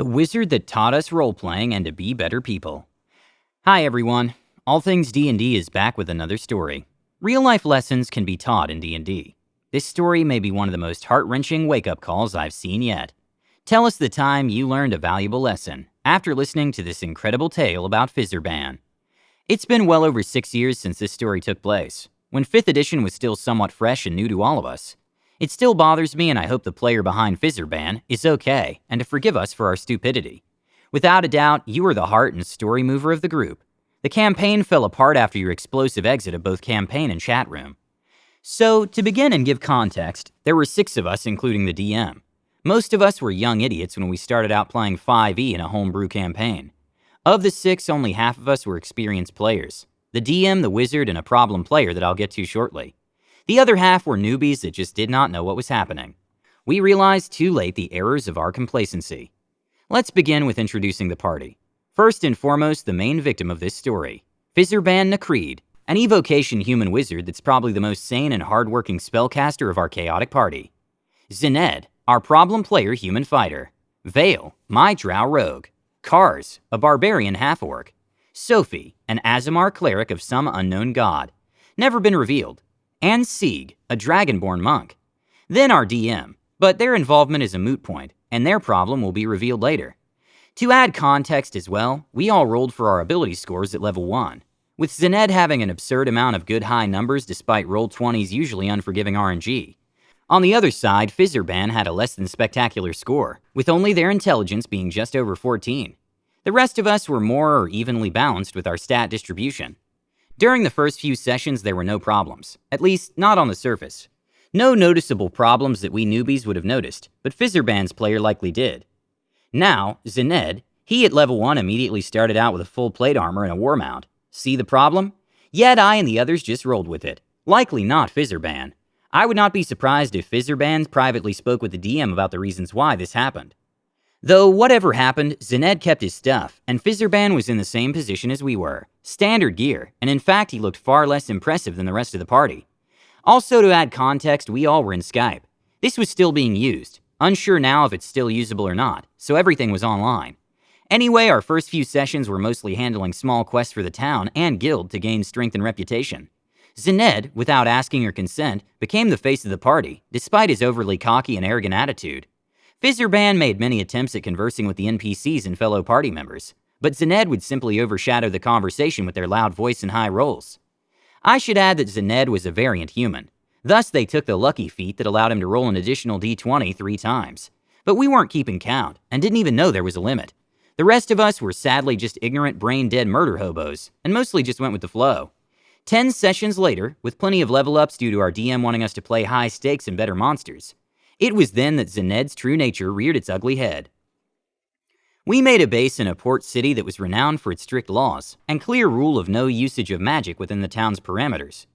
The wizard that taught us role-playing and to be better people. Hi everyone, All Things D&D is back with another story. Real-life lessons can be taught in D&D. This story may be one of the most heart-wrenching wake-up calls I've seen yet. Tell us the time you learned a valuable lesson after listening to this incredible tale about Fizzerban. It's been well over 6 years since this story took place, when 5th edition was still somewhat fresh and new to all of us. It still bothers me, and I hope the player behind Fizzerban is okay and to forgive us for our stupidity. Without a doubt, you were the heart and story mover of the group. The campaign fell apart after your explosive exit of both campaign and chat room. So, to begin and give context, there were 6 of us, including the DM. Most of us were young idiots when we started out playing 5e in a homebrew campaign. Of the 6, only half of us were experienced players. The DM, the wizard, and a problem player that I'll get to shortly. The other half were newbies that just did not know what was happening. We realized too late the errors of our complacency. Let's begin with introducing the party. First and foremost, the main victim of this story, Fizzerban Narrated, an evocation human wizard that's probably the most sane and hardworking spellcaster of our chaotic party. Zened, our problem player human fighter. Vale, my drow rogue. Kars, a barbarian half-orc. Sophie, an Azamar cleric of some unknown god. Never been revealed. And Sieg, a dragonborn monk. Then our DM, but their involvement is a moot point, and their problem will be revealed later. To add context as well, we all rolled for our ability scores at level 1, with Zened having an absurd amount of good high numbers despite Roll20's usually unforgiving RNG. On the other side, Fizzerban had a less than spectacular score, with only their intelligence being just over 14. The rest of us were more or evenly balanced with our stat distribution. During the first few sessions, there were no problems, at least not on the surface. No noticeable problems that we newbies would have noticed, but Fizzerban's player likely did. Now, Zened, he at level 1 immediately started out with a full plate armor and a war mount. See the problem? Yet I and the others just rolled with it. Likely not Fizzerban. I would not be surprised if Fizzerban privately spoke with the DM about the reasons why this happened. Though whatever happened, Zened kept his stuff, and Fizzerban was in the same position as we were. Standard gear, and in fact he looked far less impressive than the rest of the party. Also, to add context, we all were in Skype. This was still being used, unsure now if it's still usable or not, so everything was online. Anyway, our first few sessions were mostly handling small quests for the town and guild to gain strength and reputation. Zened, without asking or consent, became the face of the party, despite his overly cocky and arrogant attitude. Fizzerban made many attempts at conversing with the NPCs and fellow party members, but Zened would simply overshadow the conversation with their loud voice and high rolls. I should add that Zened was a variant human. Thus, they took the lucky feat that allowed him to roll an additional d20 3 times. But we weren't keeping count, and didn't even know there was a limit. The rest of us were sadly just ignorant, brain-dead murder hobos, and mostly just went with the flow. 10 sessions later, with plenty of level-ups due to our DM wanting us to play high stakes and better monsters, it was then that Zened's true nature reared its ugly head. We made a base in a port city that was renowned for its strict laws and clear rule of no usage of magic within the town's parameters.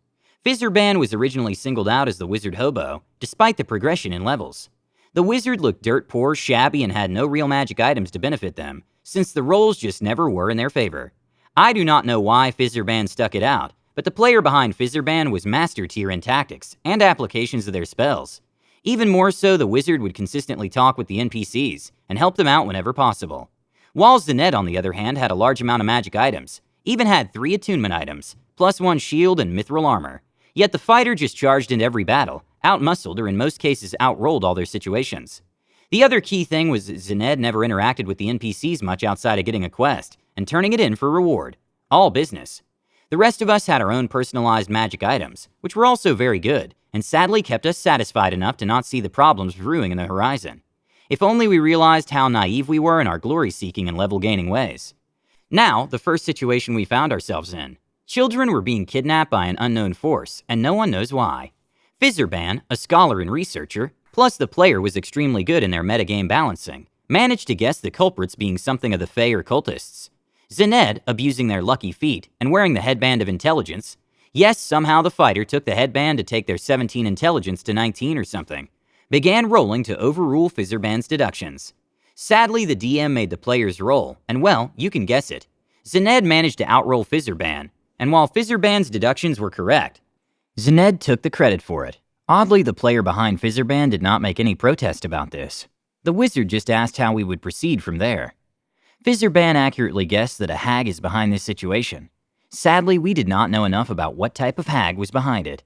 Fizzerban was originally singled out as the wizard hobo, despite the progression in levels. The wizard looked dirt poor, shabby, and had no real magic items to benefit them, since the rolls just never were in their favor. I do not know why Fizzerban stuck it out, but the player behind Fizzerban was master tier in tactics and applications of their spells. Even more so, the wizard would consistently talk with the NPCs and help them out whenever possible. While Zened, on the other hand, had a large amount of magic items, even had 3 attunement items, plus 1 shield and mithril armor. Yet the fighter just charged into every battle, outmuscled or in most cases outrolled all their situations. The other key thing was that Zened never interacted with the NPCs much outside of getting a quest and turning it in for reward. All business. The rest of us had our own personalized magic items, which were also very good, and sadly kept us satisfied enough to not see the problems brewing in the horizon. If only we realized how naive we were in our glory-seeking and level-gaining ways. Now, the first situation we found ourselves in. Children were being kidnapped by an unknown force, and no one knows why. Fizzerban, a scholar and researcher, plus the player was extremely good in their metagame balancing, managed to guess the culprits being something of the Fey or cultists. Zened, abusing their lucky feat and wearing the headband of intelligence. Yes, somehow the fighter took the headband to take their 17 intelligence to 19 or something. Began rolling to overrule Fizzerban's deductions. Sadly, the DM made the players roll, and well, you can guess it. Zened managed to outroll Fizzerban, and while Fizzerban's deductions were correct, Zened took the credit for it. Oddly, the player behind Fizzerban did not make any protest about this. The wizard just asked how we would proceed from there. Fizzerban accurately guessed that a hag is behind this situation. Sadly, we did not know enough about what type of hag was behind it.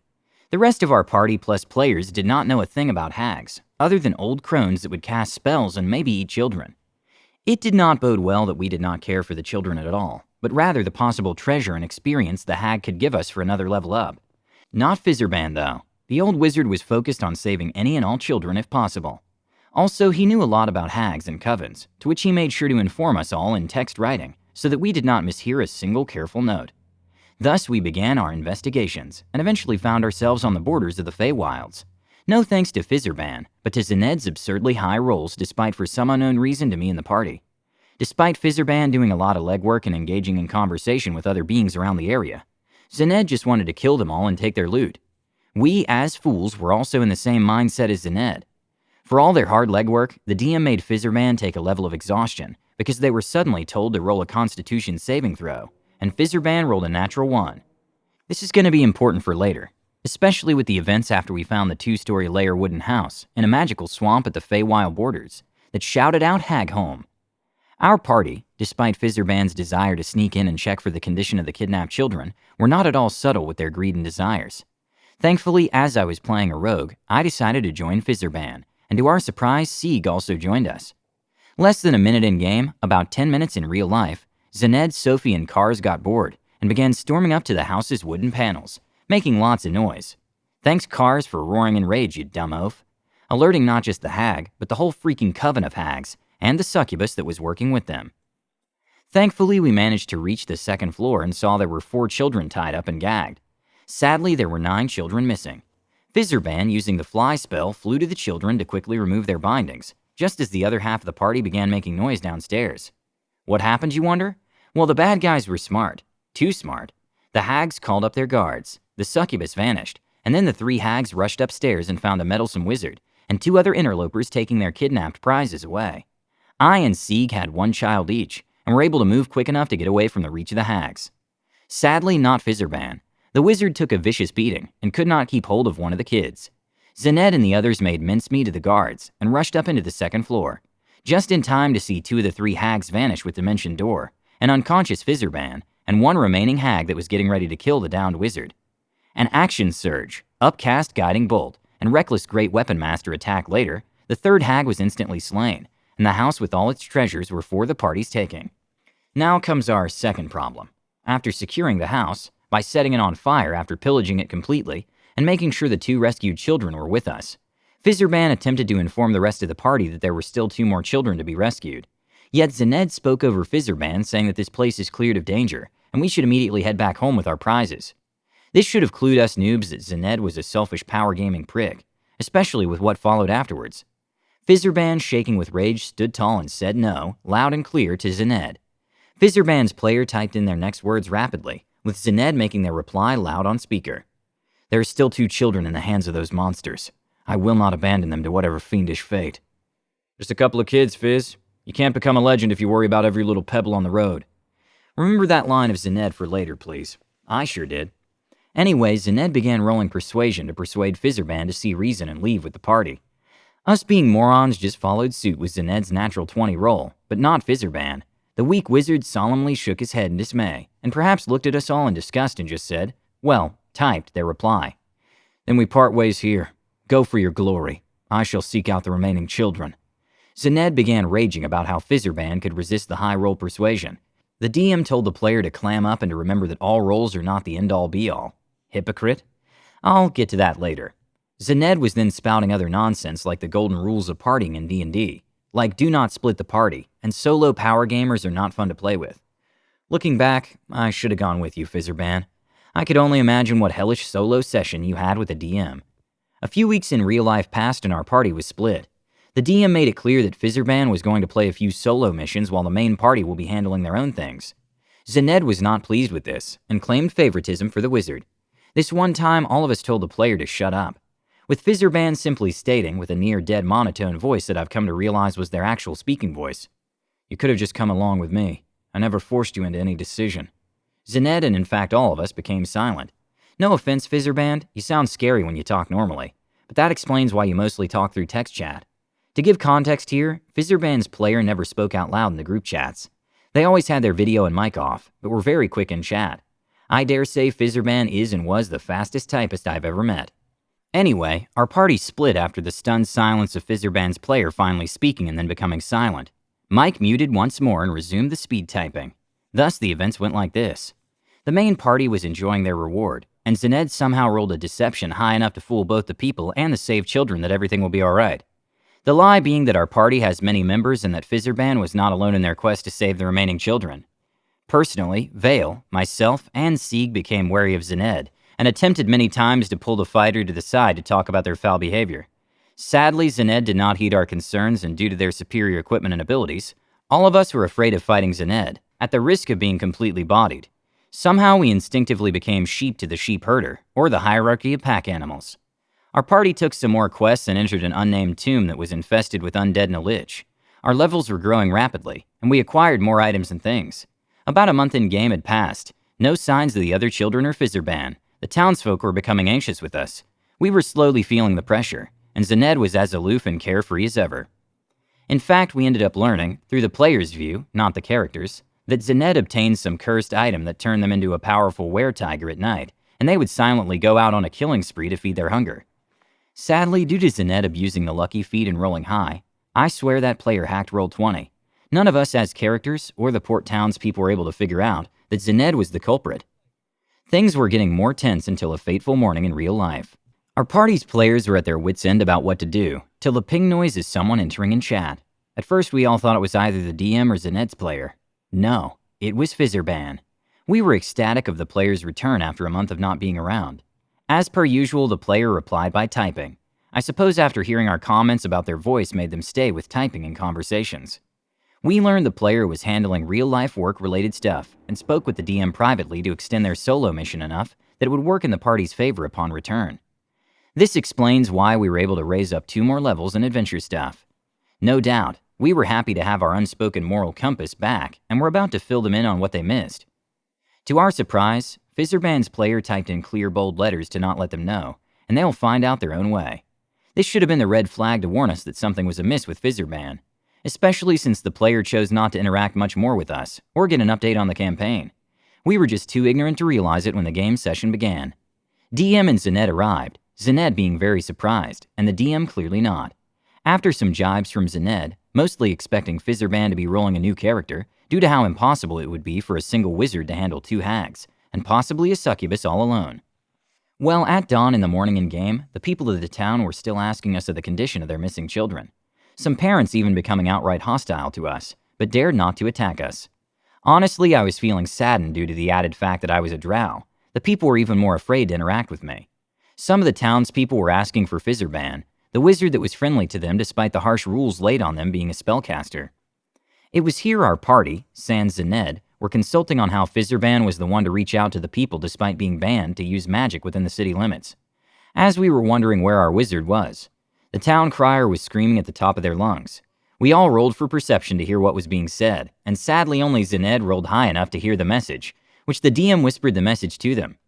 The rest of our party plus players did not know a thing about hags, other than old crones that would cast spells and maybe eat children. It did not bode well that we did not care for the children at all, but rather the possible treasure and experience the hag could give us for another level up. Not Fizzerban, though. The old wizard was focused on saving any and all children if possible. Also, he knew a lot about hags and covens, to which he made sure to inform us all in text writing, so that we did not mishear a single careful note. Thus, we began our investigations, and eventually found ourselves on the borders of the Feywilds. No thanks to Fizzerban, but to Zened's absurdly high rolls despite for some unknown reason to me and the party. Despite Fizzerban doing a lot of legwork and engaging in conversation with other beings around the area, Zened just wanted to kill them all and take their loot. We, as fools, were also in the same mindset as Zened. For all their hard legwork, the DM made Fizzerban take a level of exhaustion because they were suddenly told to roll a Constitution saving throw, and Fizzerban rolled a natural 1. This is going to be important for later, especially with the events after we found the 2-story layer wooden house in a magical swamp at the Feywild borders that shouted out Hag Home. Our party, despite Fizzerban's desire to sneak in and check for the condition of the kidnapped children, were not at all subtle with their greed and desires. Thankfully, as I was playing a rogue, I decided to join Fizzerban, and to our surprise, Sieg also joined us. Less than a minute in-game, about 10 minutes in real life, Zened, Sophie, and Cars got bored and began storming up to the house's wooden panels, making lots of noise. Thanks Cars for roaring in rage, you dumb oaf. Alerting not just the hag, but the whole freaking coven of hags, and the succubus that was working with them. Thankfully, we managed to reach the 2nd floor and saw there were 4 children tied up and gagged. Sadly, there were 9 children missing. Fizzerban, using the fly spell, flew to the children to quickly remove their bindings, just as the other half of the party began making noise downstairs. What happened, you wonder? Well, the bad guys were smart. Too smart. The hags called up their guards, the succubus vanished, and then the 3 hags rushed upstairs and found a meddlesome wizard, and 2 other interlopers taking their kidnapped prizes away. I and Sieg had 1 child each, and were able to move quick enough to get away from the reach of the hags. Sadly, not Fizzerban. The wizard took a vicious beating and could not keep hold of one of the kids. Zened and the others made mincemeat of the guards and rushed up into the 2nd floor, just in time to see 2 of the 3 hags vanish with the mentioned door, an unconscious Fizzerban, and 1 remaining hag that was getting ready to kill the downed wizard. An action surge, upcast guiding bolt, and reckless great weapon master attack later, the 3rd hag was instantly slain, and the house with all its treasures were for the party's taking. Now comes our second problem. After securing the house, by setting it on fire after pillaging it completely, and making sure the 2 rescued children were with us, Fizzerban attempted to inform the rest of the party that there were still 2 more children to be rescued. Yet Zened spoke over Fizzerban, saying that this place is cleared of danger, and we should immediately head back home with our prizes. This should have clued us noobs that Zened was a selfish power gaming prick, especially with what followed afterwards. Fizzerban, shaking with rage, stood tall and said no, loud and clear, to Zened. Fizzerban's player typed in their next words rapidly, with Zened making their reply loud on speaker. There are still 2 children in the hands of those monsters. I will not abandon them to whatever fiendish fate. Just a couple of kids, Fizz. You can't become a legend if you worry about every little pebble on the road. Remember that line of Zened for later, please. I sure did. Anyway, Zened began rolling persuasion to persuade Fizzerban to see reason and leave with the party. Us being morons just followed suit with Zened's natural 20 roll, but not Fizzerban. The weak wizard solemnly shook his head in dismay, and perhaps looked at us all in disgust and just said, well, typed their reply. Then we part ways here. Go for your glory. I shall seek out the remaining children. Zened began raging about how Fizzerban could resist the high roll persuasion. The DM told the player to clam up and to remember that all rolls are not the end-all be-all. Hypocrite? I'll get to that later. Zened was then spouting other nonsense like the golden rules of partying in D&D. Like do not split the party, and solo power gamers are not fun to play with. Looking back, I should have gone with you, Fizzerban. I could only imagine what hellish solo session you had with the DM. A few weeks in real life passed and our party was split. The DM made it clear that Fizzerban was going to play a few solo missions while the main party will be handling their own things. Zened was not pleased with this, and claimed favoritism for the wizard. This one time, all of us told the player to shut up, with Fizzerban simply stating, with a near-dead monotone voice that I've come to realize was their actual speaking voice, "You could have just come along with me. I never forced you into any decision." Zened and in fact all of us became silent. No offense, Fizzerban, you sound scary when you talk normally, but that explains why you mostly talk through text chat. To give context here, Fizzerban's player never spoke out loud in the group chats. They always had their video and mic off, but were very quick in chat. I dare say Fizzerban is and was the fastest typist I've ever met. Anyway, our party split after the stunned silence of Fizzerban's player finally speaking and then becoming silent. Mike muted once more and resumed the speed typing. Thus, the events went like this. The main party was enjoying their reward, and Zened somehow rolled a deception high enough to fool both the people and the saved children that everything will be alright. The lie being that our party has many members and that Fizzerban was not alone in their quest to save the remaining children. Personally, Vale, myself, and Sieg became wary of Zened, and attempted many times to pull the fighter to the side to talk about their foul behavior. Sadly, Zened did not heed our concerns, and due to their superior equipment and abilities, all of us were afraid of fighting Zened, at the risk of being completely bodied. Somehow we instinctively became sheep to the sheep herder, or the hierarchy of pack animals. Our party took some more quests and entered an unnamed tomb that was infested with undead and a lich. Our levels were growing rapidly, and we acquired more items and things. About a month in game had passed, no signs of the other children or Fizzerban. The townsfolk were becoming anxious with us. We were slowly feeling the pressure, and Zened was as aloof and carefree as ever. In fact, we ended up learning, through the player's view, not the character's, that Zened obtained some cursed item that turned them into a powerful were-tiger at night, and they would silently go out on a killing spree to feed their hunger. Sadly, due to Zened abusing the lucky feat and rolling high, I swear that player hacked Roll20. None of us as characters or the port townspeople were able to figure out that Zened was the culprit. Things were getting more tense until a fateful morning in real life. Our party's players were at their wits' end about what to do, till the ping noise is someone entering in chat. At first we all thought it was either the DM or Zened's player. No, it was Fizzerban. We were ecstatic of the player's return after a month of not being around. As per usual, the player replied by typing. I suppose after hearing our comments about their voice made them stay with typing in conversations. We learned the player was handling real-life work-related stuff and spoke with the DM privately to extend their solo mission enough that it would work in the party's favor upon return. This explains why we were able to raise up 2 more levels in adventure stuff. No doubt, we were happy to have our unspoken moral compass back and were about to fill them in on what they missed. To our surprise, Fizzerban's player typed in clear bold letters to not let them know, and they'll find out their own way. This should have been the red flag to warn us that something was amiss with Fizzerban, especially since the player chose not to interact much more with us or get an update on the campaign. We were just too ignorant to realize it when the game session began. DM and Zened arrived, Zened being very surprised, and the DM clearly not. After some jibes from Zened, mostly expecting Fizzerban to be rolling a new character, due to how impossible it would be for a single wizard to handle 2 hags, and possibly a succubus all alone. Well, at dawn in the morning in-game, the people of the town were still asking us of the condition of their missing children. Some parents even becoming outright hostile to us, but dared not to attack us. Honestly, I was feeling saddened due to the added fact that I was a drow. The people were even more afraid to interact with me. Some of the townspeople were asking for Fizzerban, the wizard that was friendly to them despite the harsh rules laid on them being a spellcaster. It was here our party, sans Zened, were consulting on how Fizzerban was the one to reach out to the people despite being banned to use magic within the city limits. As we were wondering where our wizard was, the town crier was screaming at the top of their lungs. We all rolled for perception to hear what was being said, and sadly only Zened rolled high enough to hear the message, which the DM whispered the message to them.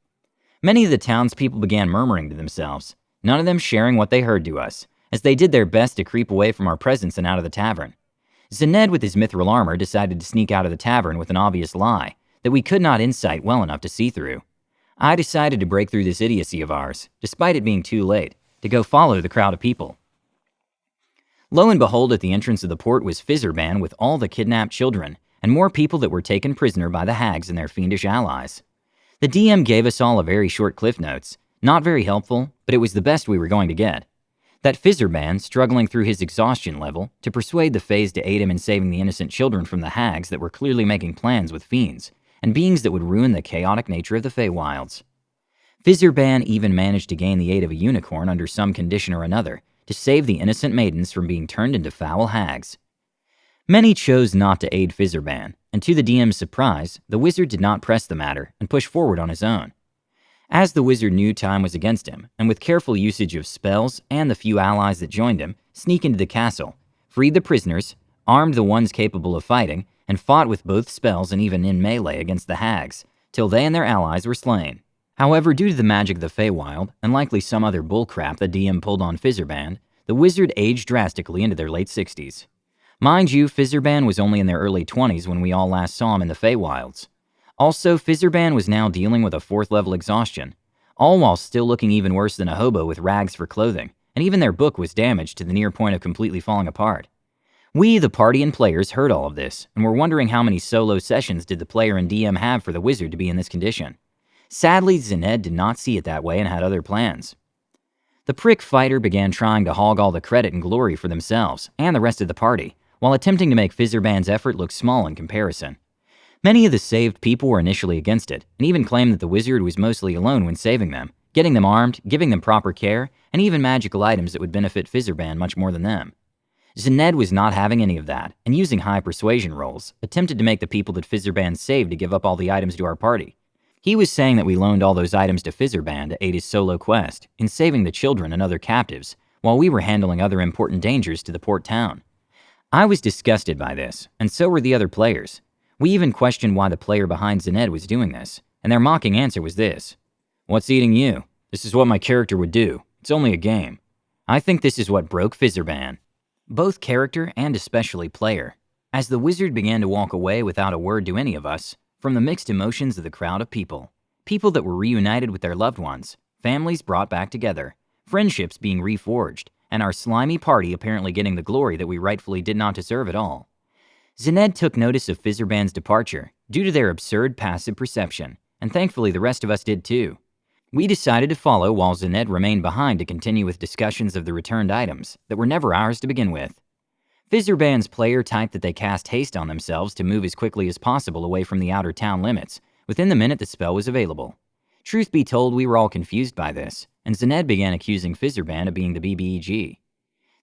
Many of the townspeople began murmuring to themselves, none of them sharing what they heard to us, as they did their best to creep away from our presence and out of the tavern. Zened with his mithril armor decided to sneak out of the tavern with an obvious lie that we could not insight well enough to see through. I decided to break through this idiocy of ours, despite it being too late, to go follow the crowd of people. Lo and behold, at the entrance of the port was Fizzerban with all the kidnapped children, and more people that were taken prisoner by the hags and their fiendish allies. The DM gave us all a very short cliff notes, not very helpful, but it was the best we were going to get. That Fizzerban, struggling through his exhaustion level, to persuade the Fays to aid him in saving the innocent children from the hags that were clearly making plans with fiends, and beings that would ruin the chaotic nature of the Feywilds. Fizzerban even managed to gain the aid of a unicorn under some condition or another, to save the innocent maidens from being turned into foul hags. Many chose not to aid Fizzerban, and to the DM's surprise, the wizard did not press the matter and push forward on his own. As the wizard knew time was against him, and with careful usage of spells and the few allies that joined him, sneak into the castle, freed the prisoners, armed the ones capable of fighting, and fought with both spells and even in melee against the hags, till they and their allies were slain. However, due to the magic of the Feywild, and likely some other bullcrap the DM pulled on Fizzerban, The wizard aged drastically into their late 60s. Mind you, Fizzerban was only in their early 20s when we all last saw him in the Feywilds. Also, Fizzerban was now dealing with a 4th level exhaustion, all while still looking even worse than a hobo with rags for clothing, and even their book was damaged to the near point of completely falling apart. We, the party and players, heard all of this, and were wondering how many solo sessions did the player and DM have for the wizard to be in this condition. Sadly, Zened did not see it that way and had other plans. The prick fighter began trying to hog all the credit and glory for themselves and the rest of the party, while attempting to make Fizzerban's effort look small in comparison. Many of the saved people were initially against it, and even claimed that the wizard was mostly alone when saving them, getting them armed, giving them proper care, and even magical items that would benefit Fizzerban much more than them. Zened was not having any of that, and using high persuasion rolls, attempted to make the people that Fizzerban saved to give up all the items to our party. He was saying that we loaned all those items to Fizzerban to aid his solo quest in saving the children and other captives, while we were handling other important dangers to the port town. I was disgusted by this, and so were the other players. We even questioned why the player behind Zened was doing this, and their mocking answer was this: "What's eating you? This is what my character would do. It's only a game." I think this is what broke Fizzerban. Both character and especially player, as the wizard began to walk away without a word to any of us, from the mixed emotions of the crowd of people. People that were reunited with their loved ones, families brought back together, friendships being reforged, and our slimy party apparently getting the glory that we rightfully did not deserve at all. Zened took notice of Fizzerban's departure due to their absurd passive perception, and thankfully the rest of us did too. We decided to follow while Zened remained behind to continue with discussions of the returned items that were never ours to begin with. Fizzerban's player typed that they cast haste on themselves to move as quickly as possible away from the outer town limits within the minute the spell was available. Truth be told, we were all confused by this, and Zened began accusing Fizzerban of being the BBEG.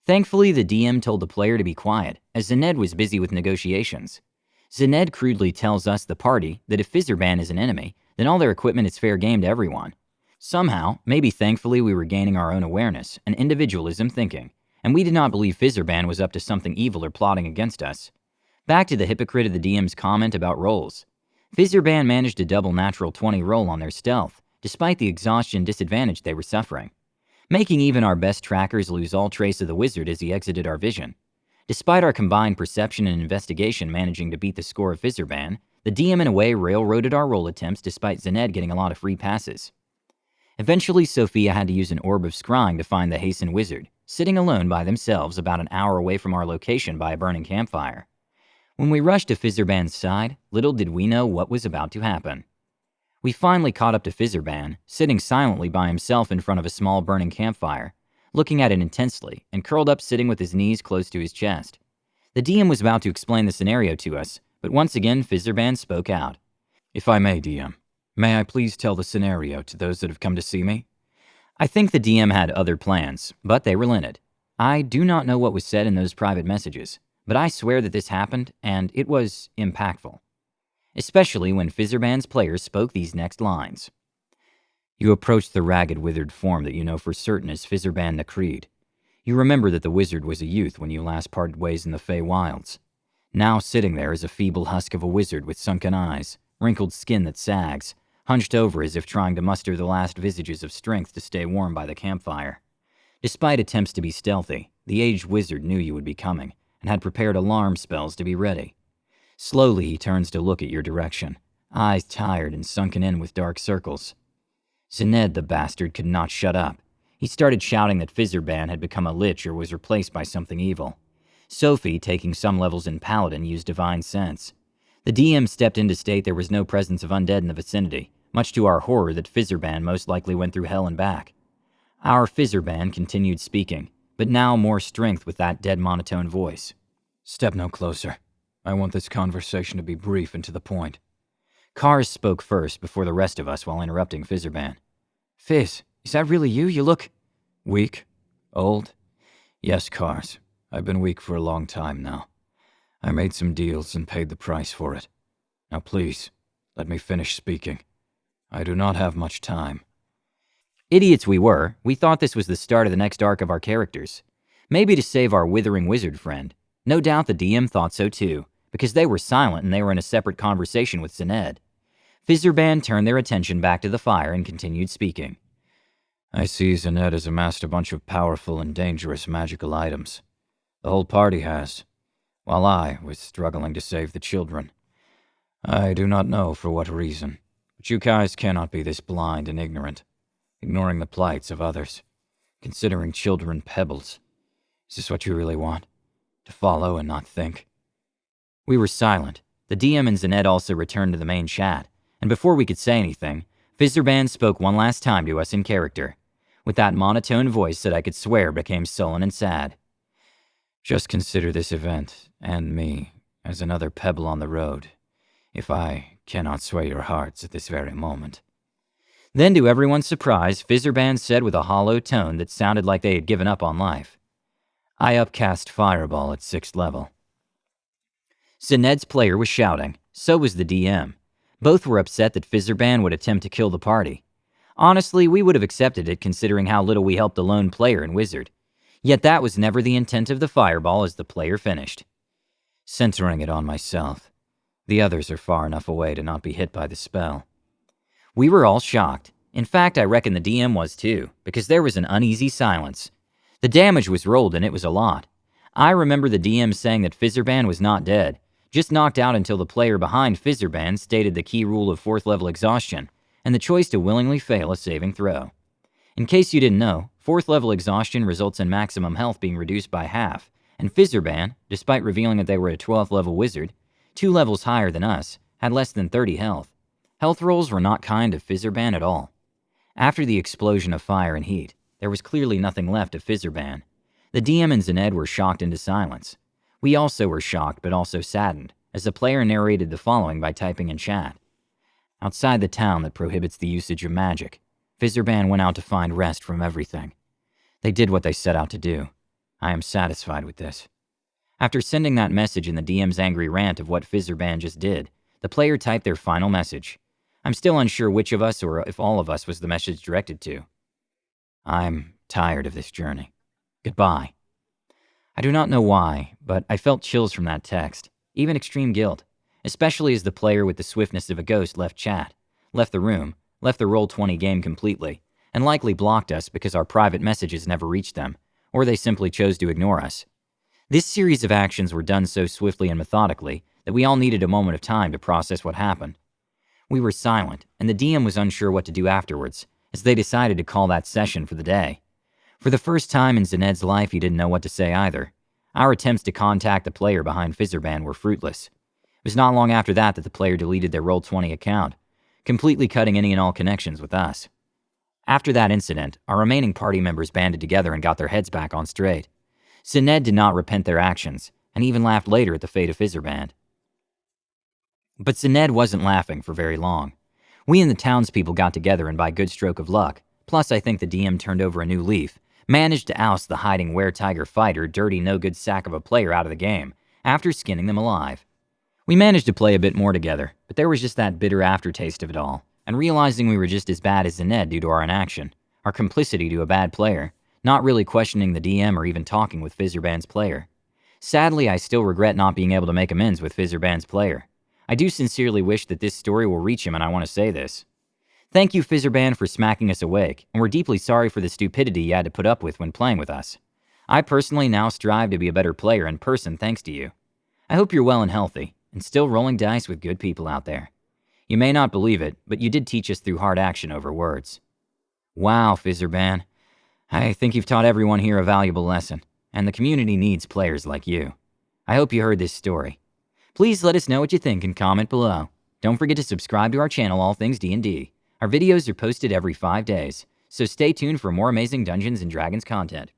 Thankfully, the DM told the player to be quiet, as Zened was busy with negotiations. Zened crudely tells us, the party, that if Fizzerban is an enemy, then all their equipment is fair game to everyone. Somehow, maybe thankfully, we were gaining our own awareness and individualism thinking, and we did not believe Fizzerban was up to something evil or plotting against us. Back to the hypocrite of the DM's comment about rolls. Fizzerban managed a double natural 20 roll on their stealth, despite the exhaustion disadvantage they were suffering, making even our best trackers lose all trace of the wizard as he exited our vision. Despite our combined perception and investigation managing to beat the score of Fizzerban, the DM in a way railroaded our roll attempts despite Zened getting a lot of free passes. Eventually, Sophia had to use an orb of scrying to find the hastened wizard, sitting alone by themselves about an hour away from our location by a burning campfire. When we rushed to Fizzerban's side, little did we know what was about to happen. We finally caught up to Fizzerban, sitting silently by himself in front of a small burning campfire, looking at it intensely and curled up sitting with his knees close to his chest. The DM was about to explain the scenario to us, but once again Fizzerban spoke out. "If I may, DM, may I please tell the scenario to those that have come to see me?" I think the DM had other plans, but they relented. I do not know what was said in those private messages, but I swear that this happened, and it was impactful. Especially when Fizzerban's players spoke these next lines. "You approach the ragged, withered form that you know for certain is Fizzerban the Creed. You remember that the wizard was a youth when you last parted ways in the Feywilds. Now sitting there is a feeble husk of a wizard with sunken eyes, wrinkled skin that sags, hunched over as if trying to muster the last vestiges of strength to stay warm by the campfire. Despite attempts to be stealthy, the aged wizard knew you would be coming, and had prepared alarm spells to be ready. Slowly he turns to look at your direction, eyes tired and sunken in with dark circles. Zened, the bastard, could not shut up. He started shouting that Fizzerban had become a lich or was replaced by something evil. Sophie, taking some levels in Paladin, used Divine Sense. The DM stepped in to state there was no presence of undead in the vicinity, much to our horror that Fizzerban most likely went through hell and back. Our Fizzerban continued speaking, but now more strength with that dead monotone voice. "Step no closer. I want this conversation to be brief and to the point." Kars spoke first before the rest of us while interrupting Fizzerban. "Fizz, is that really you? You look..." "Weak? Old? Yes, Kars. I've been weak for a long time now. I made some deals and paid the price for it. Now please, let me finish speaking. I do not have much time." Idiots we were, we thought this was the start of the next arc of our characters. Maybe to save our withering wizard friend. No doubt the DM thought so too, because they were silent and they were in a separate conversation with Zened. Fizzerban turned their attention back to the fire and continued speaking. I see Zened has amassed a bunch of powerful and dangerous magical items. The whole party has, while I was struggling to save the children. I do not know for what reason, but you guys cannot be this blind and ignorant, ignoring the plights of others, considering children pebbles. Is this what you really want? To follow and not think? We were silent. The DM and Zened also returned to the main chat, and before we could say anything, Fizzerban spoke one last time to us in character, with that monotone voice that I could swear became sullen and sad. Just consider this event, and me, as another pebble on the road, if I cannot sway your hearts at this very moment. Then, to everyone's surprise, Fizzerban said with a hollow tone that sounded like they had given up on life, I upcast Fireball at 6th level. Zened's player was shouting, so was the DM. Both were upset that Fizzerban would attempt to kill the party. Honestly, we would have accepted it considering how little we helped a lone player and wizard. Yet that was never the intent of the fireball as the player finished. Centering it on myself. The others are far enough away to not be hit by the spell. We were all shocked. In fact, I reckon the DM was too, because there was an uneasy silence. The damage was rolled and it was a lot. I remember the DM saying that Fizzerban was not dead, just knocked out until the player behind Fizzerban stated the key rule of 4th level exhaustion, and the choice to willingly fail a saving throw. In case you didn't know, 4th level exhaustion results in maximum health being reduced by half, and Fizzerban, despite revealing that they were a 12th level wizard, 2 levels higher than us, had less than 30 health. Health rolls were not kind to Fizzerban at all. After the explosion of fire and heat, there was clearly nothing left of Fizzerban. The DM and Zened were shocked into silence. We also were shocked but also saddened, as the player narrated the following by typing in chat. Outside the town that prohibits the usage of magic, Fizzerban went out to find rest from everything. They did what they set out to do. I am satisfied with this. After sending that message in the DM's angry rant of what Fizzerban just did, the player typed their final message. I'm still unsure which of us or if all of us was the message directed to. I'm tired of this journey. Goodbye. I do not know why, but I felt chills from that text, even extreme guilt, especially as the player with the swiftness of a ghost left chat, left the room, left the Roll20 game completely, and likely blocked us because our private messages never reached them, or they simply chose to ignore us. This series of actions were done so swiftly and methodically that we all needed a moment of time to process what happened. We were silent, and the DM was unsure what to do afterwards, as they decided to call that session for the day. For the first time in Zened's life, he didn't know what to say either. Our attempts to contact the player behind Fizzerban were fruitless. It was not long after that the player deleted their Roll20 account, completely cutting any and all connections with us. After that incident, our remaining party members banded together and got their heads back on straight. Zened did not repent their actions, and even laughed later at the fate of Fizzerban. But Zened wasn't laughing for very long. We and the townspeople got together and by good stroke of luck, plus I think the DM turned over a new leaf, managed to oust the hiding were-tiger fighter, dirty no-good sack of a player out of the game, after skinning them alive. We managed to play a bit more together, but there was just that bitter aftertaste of it all, and realizing we were just as bad as Zened due to our inaction, our complicity to a bad player, not really questioning the DM or even talking with Fizzerban's player. Sadly, I still regret not being able to make amends with Fizzerban's player. I do sincerely wish that this story will reach him, and I want to say this. Thank you, Fizzerban, for smacking us awake, and we're deeply sorry for the stupidity you had to put up with when playing with us. I personally now strive to be a better player in person thanks to you. I hope you're well and healthy, and still rolling dice with good people out there. You may not believe it, but you did teach us through hard action over words. Wow, Fizzerban. I think you've taught everyone here a valuable lesson, and the community needs players like you. I hope you heard this story. Please let us know what you think and comment below. Don't forget to subscribe to our channel, All Things D&D. Our videos are posted every 5 days, so stay tuned for more amazing Dungeons & Dragons content.